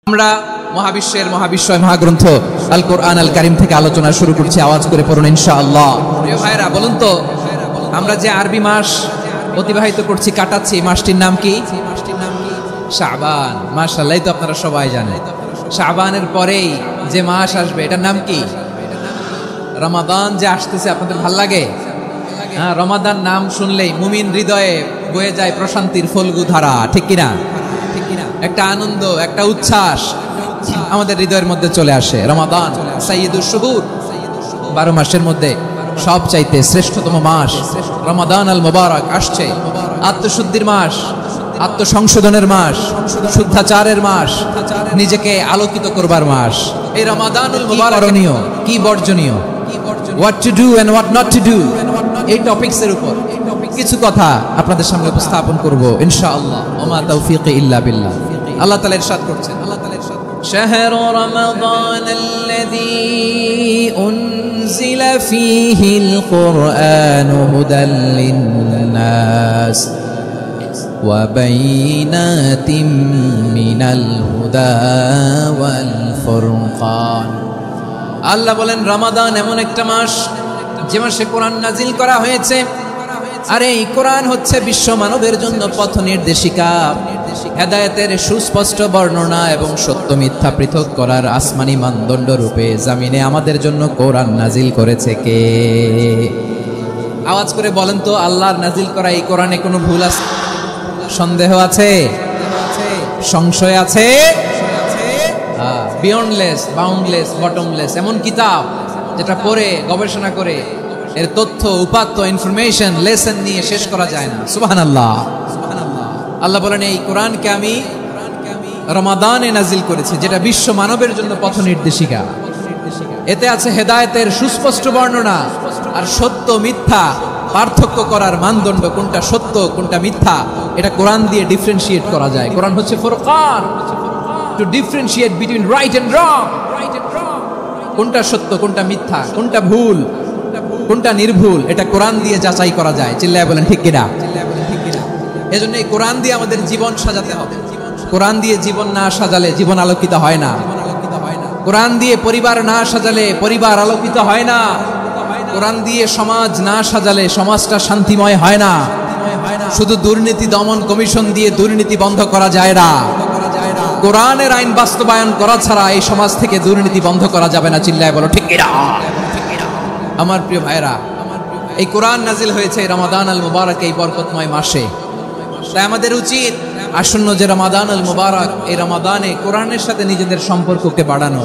আমরা মহাবিশ্বের মহাবিশ্বয় মহাগ্রন্থ আল কোরআন আল কারীম থেকে আলোচনা শুরু করছি। আওয়াজ করে পড়ুন ইনশাআল্লাহ। প্রিয় ভাইরা, বলুন তো আমরা যে আরবি মাস অতিবাহিত করছি, কাটাচ্ছি, মাসটির নাম কি? শাবান। মাশাআল্লাহ, তো আপনারা সবাই জানেন শাবানের পরেই যে মাস আসবে এটার নাম কি? রমাদান যে আসতেছে, আপনাদের ভাল লাগে? হ্যাঁ, রমাদান নাম শুনলেই মুমিন হৃদয়ে বয়ে যায় প্রশান্তির ফল্গু ধারা, ঠিক কিনা? একটা আনন্দ, একটা উচ্ছ্বাস আমাদের হৃদয়ের মধ্যে চলে আসে। রমাদান সাইয়্যিদুশ শুহুর, 12 মাসের মধ্যে সবচাইতে শ্রেষ্ঠতম মাস রমাদান আল মুবারক আসছে। আত্মশুদ্ধির মাস, আত্মসংশোধনের মাস, শুদ্ধাচারের মাস, নিজেকে আলোকিত করবার মাস। এই রমাদানুল মুবারক করণীয় কি, বর্জনীয়, what to do and what not to do, এই টপিকসের উপর কিছু কথা আপনাদের সামনে উপস্থাপন করব ইনশাআল্লাহ। ওমা তাওফীকি ইল্লা বিল্লাহ। আল্লাহ তাআলা ইরশাদ করছেন, শাহরু রমাদানাল্লাযী উনজিলা ফীহিল কুরআনু হুদাল লিন্নাস ওয়া বাইনাতিম মিনাল হুদা ওয়াল ফুরকান। আল্লাহ বলেন রমাদান এমন একটা মাস যে মাসে কোরআন নাজিল করা হয়েছে। আর এই কোরআন হচ্ছে বিশ্ব মানবের জন্য পথ নির্দেশিকা, হেদায়েতের সুস্পষ্ট বর্ণনা এবং সত্য মিথ্যা পৃথক করার আসমানি মানদণ্ড রূপে জামিনে আমাদের জন্য কোরআন নাজিল করেছে কে? আওয়াজ করে বলেন তো, আল্লাহর নাজিল করা এই কোরআনে কোনো ভুল আছে? সন্দেহ আছে? সংশয় আছে? বিয়ন্ডলেস, বাউন্ডলেস, বটমলেস এমন কিতাব যেটা পড়ে গবেষণা করে এর তথ্য, উপাত্ত, ইনফরমেশন, লেসন নিয়ে শেষ করা যায় না। সুবহানাল্লাহ। আল্লাহ বলেন এই কোরআনকে আমি রমাদানে নাজিল করেছি, যেটা বিশ্ব মানবের জন্য পথ নির্দেশিকা। এতে আছে হেদায়েতের সুস্পষ্ট বর্ণনা আর সত্য মিথ্যা পার্থক্য করার মানদণ্ড, কোনটা সত্য কোনটা মিথ্যা এটা কোরআন দিয়ে ডিফারেন্সিয়েট করা যায়। কোরআন হচ্ছে ফুরকান, to differentiate between right and wrong. কোনটা সত্য, কোনটা মিথ্যা, কোনটা ভুল, কোনটা নির্ভুল, এটা কোরআন দিয়ে যাচাই করা যায়। চিল্লায় বলেন ঠিক কিনা? এজন্য এই কোরআন দিয়ে আমাদের জীবন সাজাতে হবে। কোরআন দিয়ে জীবন না সাজালে জীবন আলোকিত হয় না। কোরআন দিয়ে পরিবার না সাজালে পরিবার আলোকিত হয় না। কোরআন দিয়ে সমাজ না সাজালে সমাজটা শান্তিময় হয় না। শুধু দুর্নীতি দমন কমিশন দিয়ে দুর্নীতি বন্ধ করা যায় না। কোরআনের আইন বাস্তবায়ন করা ছাড়া এই সমাজ থেকে দুর্নীতি বন্ধ করা যাবে না। চিল্লায় বলো ঠিক কিনা? আমার প্রিয় ভাইরা, এই কোরআন নাজিল হয়েছে রমাদান আল মুবারক, এই বরকতময় মাসে। তাই আমাদের উচিত আসন্ন যে রমাদান আল মুবারক, এই রমাদানে কোরআনের সাথে নিজেদের সম্পর্ককে বাড়ানো।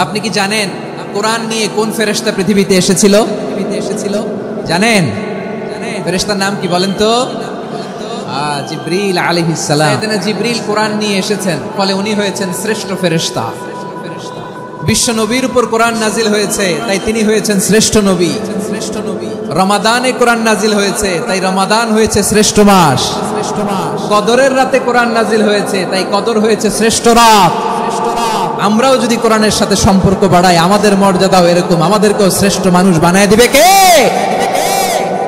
আপনি কি জানেন কোরআন নিয়ে কোন ফেরেশতা পৃথিবীতে এসেছিল? জানেন ফেরেশতার নাম কি বলেন তো? জিবরিল আলাইহিস সালাম। জিবরিল কোরআন নিয়ে এসেছেন, ফলে উনি হয়েছেন শ্রেষ্ঠ ফেরেশতা। বিশ্ব নবীর উপর কোরআন নাজিল হয়েছে, তাই তিনি হয়েছেন শ্রেষ্ঠ নবী। রমাদানে কোরআন নাজিল হয়েছে, তাই রমাদান হয়েছে শ্রেষ্ঠ মাস। কদরের রাতে কোরআন নাজিল হয়েছে, তাই কদর হয়েছে শ্রেষ্ঠ রাত। আমরাও যদি কোরআনের সাথে সম্পর্ক বাড়াই, আমাদের মর্যাদাও এরকম, আমাদেরকেও শ্রেষ্ঠ মানুষ বানায় দিবে কে?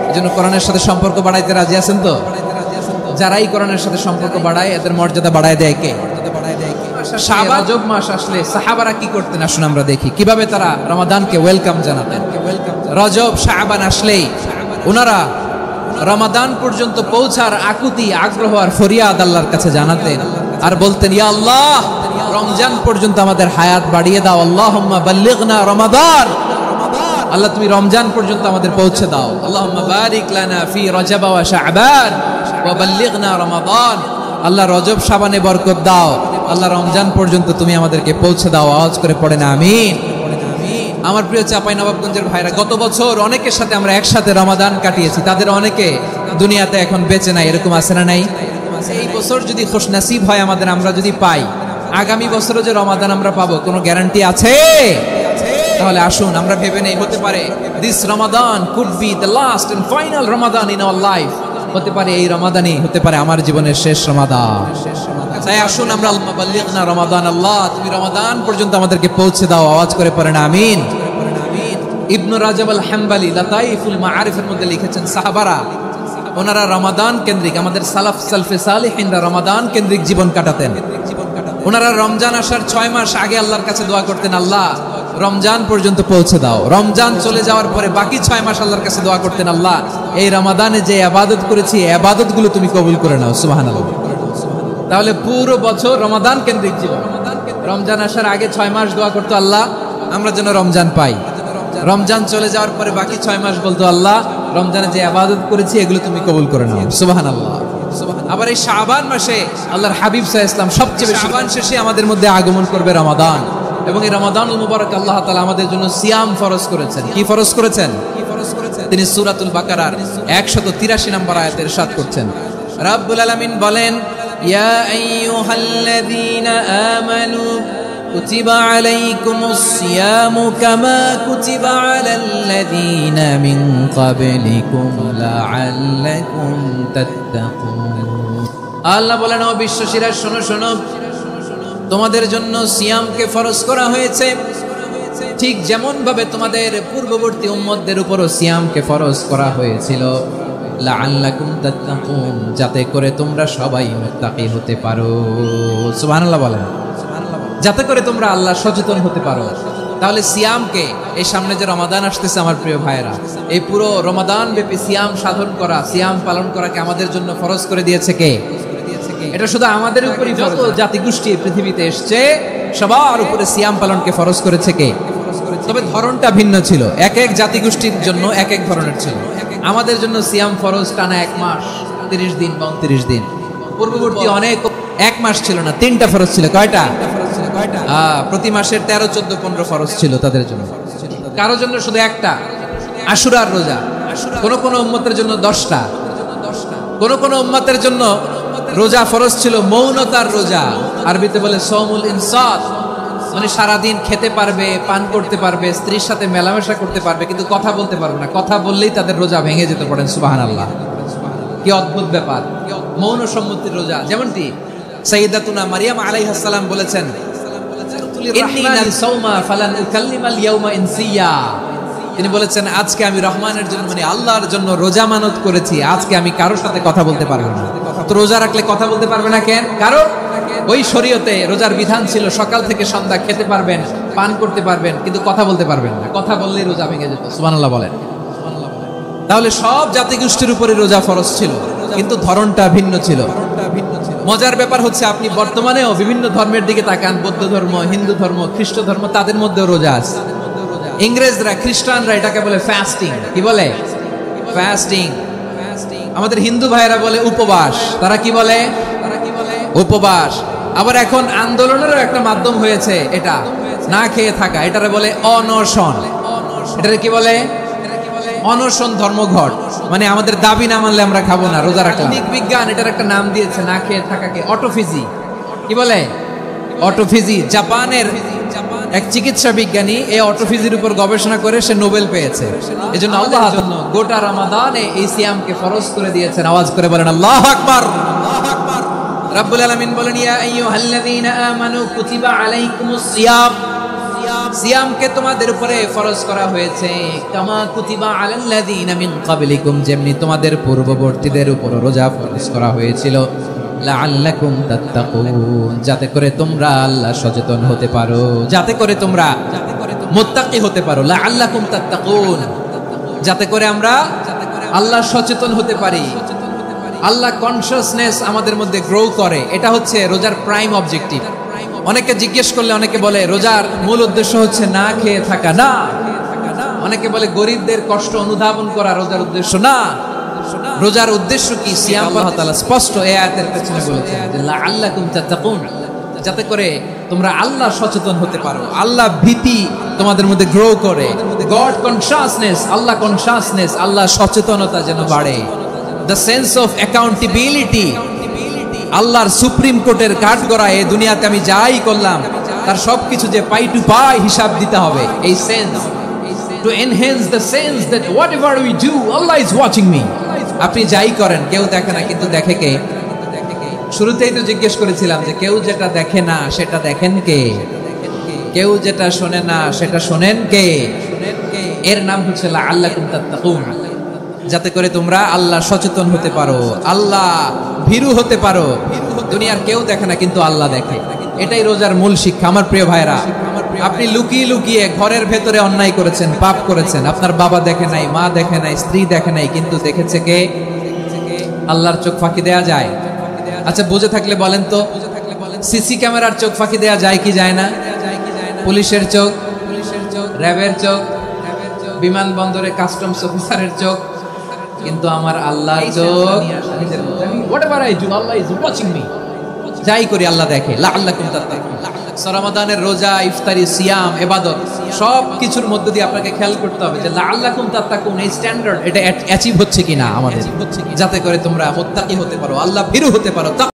এজন্য কোরআনের সাথে সম্পর্ক বাড়াইতে রাজি আছেন তো? যারাই কোরআনের সাথে সম্পর্ক বাড়ায় এদের মর্যাদা বাড়ায় দেয় কে? শাবান রজব মাস আসলে সাহাবারা কি করতেন আসুন আমরা দেখি, কিভাবে তারা রমাদানকে ওয়েলকাম জানাতেন। রজব শাবান আসলেই ওনারা রমাদান পর্যন্ত পৌঁছার আকুতি, আগ্রহ আর ফরিয়াদ আল্লাহর কাছে জানাতেন আর বলতেন, ইয়া আল্লাহ, রমজান পর্যন্ত আমাদের হায়াত বাড়িয়ে দাও। আল্লাহুম্মা বাল্লিগনা রমাদান, আল্লাহ তুমি রমজান পর্যন্ত আমাদের পৌঁছে দাও। আল্লাহুম্মা বারিক লানা ফি রজব ওয়া শাবান ওয়া বাল্লিগনা রমাদান, আল্লাহ রজব শাবানে বরকত দাও, আল্লাহ রমজান পর্যন্ত তুমি আমাদেরকে পৌঁছে দাও। আওয়াজ করে পড়েন আমিন। আমার প্রিয় চাঁপাইনবাবগঞ্জের ভাইরা, গত বছর অনেকের সাথে আমরা একসাথে রমাদান কাটিয়েছি, তাদের অনেকে দুনিয়াতে এখন বেঁচে নাই, এরকম আছে না নাই? এই বছর যদি খুশনসিব হয় আমাদের, আমরা যদি পাই, আগামী বছরও যে রমাদান আমরা পাবো কোনো গ্যারান্টি আছে? তাহলে আসুন আমরা ভেবে নেই, হতে পারে this Ramadan could be the last and final Ramadan in our life. হতে পারে এই রমাদানই হতে পারে আমার জীবনের শেষ রমাদান। তাই আসুন আমরা বাল্লিগনা রমাদান, আল্লাহ তুমি রমাদান পর্যন্ত আমাদেরকে পৌঁছে দাও। আওয়াজ করে পড়েন আমিন। ইবনু রাজব আল হাম্বলি লাতাইফুল মাআরিফের মধ্যে লিখেছেন, সাহাবারা ওনারা রমাদান কেন্দ্রিক, আমাদের সালাফে সালিহিনরা রমাদান কেন্দ্রিক জীবন কাটাতেন। ওনারা রমজান আসার 6 মাস আগে আল্লাহর কাছে দোয়া করতেন, আল্লাহ রমজান পর্যন্ত পৌঁছে দাও। রমজান চলে যাওয়ার পরে বাকি 6 মাস আল্লাহর কাছে দোয়া করতেন, আল্লাহ এই রমাদানে যে ইবাদত করেছি ইবাদত গুলো তুমি কবুল করে নাও। সুবহানাল্লাহ। তাহলে পুরো বছর রমাদান কেন্দ্রিক জীবন। রমজান আসার আগে 6 মাস দোয়া করতো, আল্লাহ আমরা যেন রমজান পাই। রমজান চলে যাওয়ার পরে বাকি 6 মাস বলতো, আল্লাহ রমজানে যে ইবাদত করেছি এগুলো তুমি কবুল করে নাও। সুবহানাল্লাহ। আবার এই শাবান মাসে আল্লাহর হাবিব সাল্লাল্লাহু আলাইহি ওয়াসাল্লাম সবচেয়ে বেশি, শাবান শেষে আমাদের মধ্যে আগমন করবে রমাদান, এবং এই রমাদানুল মুবারক আল্লাহ তাআলা আমাদের জন্য সিয়াম ফরজ করেছেন। কি ফরজ করেছেন? তিনি সূরাতুল বাকারার 183 নম্বর আয়াতে ইরশাদ করছেন, রাব্বুল আলামিন বলেন, ইয়া আইয়ুহাল্লাযীনা আমানু কুতিবা আলাইকুমুস সিয়ামু কামা কুতিবা আলাল্লাযীনা মিন ক্বাবলিকুম লাআল্লাকুম তাত্তাকুন। আল্লাহ বলেন, ও বিশ্বাসীরা শোনো শোনো, তোমাদের জন্য সিয়ামকে ফরজ করা হয়েছে, ঠিক যেমন ভাবে তোমাদের পূর্ববর্তী উম্মতদের উপরও সিয়ামকে ফরজ করা হয়েছিল, লাআল্লাকুম তাত্তাকুন, যাতে করে তোমরা সবাই মুত্তাকি হতে পারো। সুবহানাল্লাহ বলেন, যাতে করে তোমরা আল্লাহ সচেতন হতে পারো। তাহলে সিয়ামকে, এই সামনে যে রমাদান আসতেছে আমার প্রিয় ভাইরা, এই পুরো রমাদান ব্যাপী সিয়াম সাধন করা, সিয়াম পালন করাকে আমাদের জন্য ফরজ করে দিয়েছে কে? এটা শুধু আমাদের উপরই ফরজ, জাতিগোষ্ঠী পৃথিবীতে এসছে সবার উপরে সিয়াম পালনকে ফরজ করেছে কে? তবে ধরনটা ভিন্ন ছিল, এক এক জাতিগোষ্ঠীর জন্য এক এক ধরনের ছিল। আমাদের জন্য সিয়াম ফরজ টানা 1 মাস 30 দিন বা 29 দিন। পূর্ববর্তী অনেক 1 মাস ছিল না, 3টা ফরজ ছিল। কয়টা? প্রতি মাসের 13, 14, 15 ফরজ ছিল তাদের জন্য। কারো জন্য শুধু একটা, আশুরার রোজা। কোন কোন উম্মতের জন্য 10টা। কোন কোন উম্মতের জন্য রোজা ফরজ ছিল মৌনতার রোজা, আরবিতে বলে সওমুল ইনসাত, মানে সারাদিন খেতে পারবে, পান করতে পারবে, স্ত্রীর সাথে মেলামেশা করতে পারবে, কিন্তু কথা বলতে পারবে না। কথা বললেই তাদের রোজা ভেঙে যেতে পারেন। সুবহানাল্লাহ, কি অদ্ভুত ব্যাপার! মৌন সম্মতির রোজা। যেমনটি সাইয়্যিদাতুনা মারিয়াম আলাইহিস সালাম বলেছেন, তিনি বলেছেন, আজকে আমি রহমানের জন্য, মানে আল্লাহর জন্য রোজা মানত করেছি, আজকে আমি কারোর সাথে কথা বলতে পারবো না। তো রোজা রাখলে কথা বলতে পারবে না কেন? কারণ ওই শরীয়তে রোজার বিধান ছিল সকাল থেকে সন্ধ্যা খেতে পারবেন, পান করতে পারবেন, কিন্তু কথা বলতে পারবেন না। কথা বললেই রোজা ভেঙে যেত। সুবহানাল্লাহ বলেন। তাহলে সব জাতিগোষ্ঠীর উপরে রোজা ফরজ ছিল, কিন্তু ধরনটা ভিন্ন ছিল। মজার ব্যাপার হচ্ছে, আপনি বর্তমানেও বিভিন্ন ধর্মের দিকে তাকান, বৌদ্ধ ধর্ম, হিন্দু ধর্ম, খ্রিস্ট ধর্ম, তাদের মধ্যেও রোজা আছে। ইংরেজরা, খ্রিস্টানরা এটাকে বলে ফাস্টিং। কি বলে? ফাস্টিং। আমাদের হিন্দু ভাইয়েরা বলে উপবাস। তারা কি বলে? উপবাস। আবার এখন আন্দোলনেরও একটা মাধ্যম হয়েছে এটা, না খেয়ে থাকা। এটারে বলে অনশন। এটারে কি বলে? অনশন ধর্মঘট। মানে আমাদের দাবি না মানলে আমরা খাবো না, রোজা রাখলাম। বিজ্ঞান এটার একটা নাম দিয়েছে না খেয়ে থাকাকে, অটোফিজি। কি বলে? অটোফিজি। জাপানের এক চিকিৎসা বিজ্ঞানী এই অটোফিজির উপর গবেষণা করে সে নোবেল পেয়েছে। এজন্য আল্লাহ গোটা রমাদানে এই সিয়ামকে ফরজ করে দিয়েছেন। আওয়াজ করে বলেন আল্লাহু আকবার। রাব্বুল আলামিন বলেন, ইয়া আইয়ুহাল্লাযীনা আমানু কুতিবা আলাইকুমুস সিয়াম, সিয়ামকে তোমাদের উপরে ফরজ করা হয়েছে, কামা কুতিবা আলাল্লাযীনা মিন ক্বাবলিকুম, যেমনি তোমাদের পূর্ববর্তীদের উপর রোজা ফরজ করা হয়েছিল, লাআল্লাকুম তাত্তাকুন, যাতে করে তোমরা আল্লাহ সচেতন হতে পারো, যাতে করে তোমরা মুত্তাকি হতে পারো। লাআল্লাকুম তাত্তাকুন, যাতে করে আমরা আল্লাহ সচেতন হতে পারি, আল্লাহ কনসিয়াসনেস আমাদের মধ্যে গ্রো করে। এটা হচ্ছে রোজার প্রাইম অবজেক্টিভ। অনেকে জিজ্ঞেস করলে অনেকে বলে রোজার মূল উদ্দেশ্য হচ্ছে না খেয়ে থাকা। না। অনেকে বলে গরিবদের কষ্ট অনুধাবন করা রোজার উদ্দেশ্য। না। রোজার উদ্দেশ্য কি? সিয়াম আল্লাহ তাআলা স্পষ্ট এই আয়াতের পেছনে বলেছেন যে লাআল্লাকুম তাত্তাকুন, যাতে করে তোমরা আল্লাহ সচেতন হতে পারো, আল্লাহ ভীতি তোমাদের মধ্যে গ্রো করে, গড কনসিয়াসনেস, আল্লাহ কনসিয়াসনেস, আল্লাহ সচেতনতা যেন বাড়ে। দ্য সেন্স অফ অ্যাকাউন্টেবিলিটি, আল্লাহর সুপ্রিম কোর্টের কাঠগড়ায় এই দুনিয়াতে আমি যাই করলাম তার সবকিছু যে পাই টু পাই হিসাব দিতে হবে। এই sense, to enhance the sense that whatever we do Allah is watching me. আপনি যাই করেন কেউ দেখে না, কিন্তু দেখে কে? শুরুতেই তো জিজ্ঞেস করেছিলাম যে কেউ যেটা দেখে না সেটা দেখেন কে? কেউ যেটা শোনে না সেটা শোনেন কে? এর নাম হচ্ছে লাআল্লাকুম তাত্তাকুন, যাতে করে তোমরা আল্লাহ সচেতন হতে পারো, আল্লাহ ভীরু হতে পারো। দুনিয়ার কেউ দেখে না, কিন্তু আল্লাহ দেখে। এটাই রোজার মূল শিক্ষা। আমার প্রিয় ভাইরা, আপনি লুকিয়ে লুকিয়ে ঘরের ভেতরে অন্যায় করেছেন, পাপ করেছেন, আপনার বাবা দেখে নাই, মা দেখে নাই, স্ত্রী দেখে নাই, কিন্তু দেখেছে কে? আল্লাহর চোখ ফাঁকি দেয়া যায়? আচ্ছা, বুঝে থাকলে বলেন তো, সিসি ক্যামেরার চোখ ফাঁকি দেয়া যায় কি যায় না? পুলিশের চোখ, র্যাবের চোখ, বিমানবন্দরে কাস্টমস অফিসারের চোখ, কিন্তু আমার আল্লাহর চোখ, whatever I do, Allah is watching me, যাই করি আল্লাহ দেখে। লাআল্লাকুম তাত্তাকুন। রমাদানের রোজা, ইফতারি, সিয়াম, ইবাদত সব কিছুর মধ্যে দিয়ে আপনাকে খেয়াল করতে হবে যে লাআল্লাকুম তাত্তাকুন এই স্ট্যান্ডার্ড এটা অ্যাচিভ হচ্ছে কিনা আমাদের, যাতে করে তোমরা মুত্তাকি হতে পারো, আল্লাহ ভীরু হতে পারো।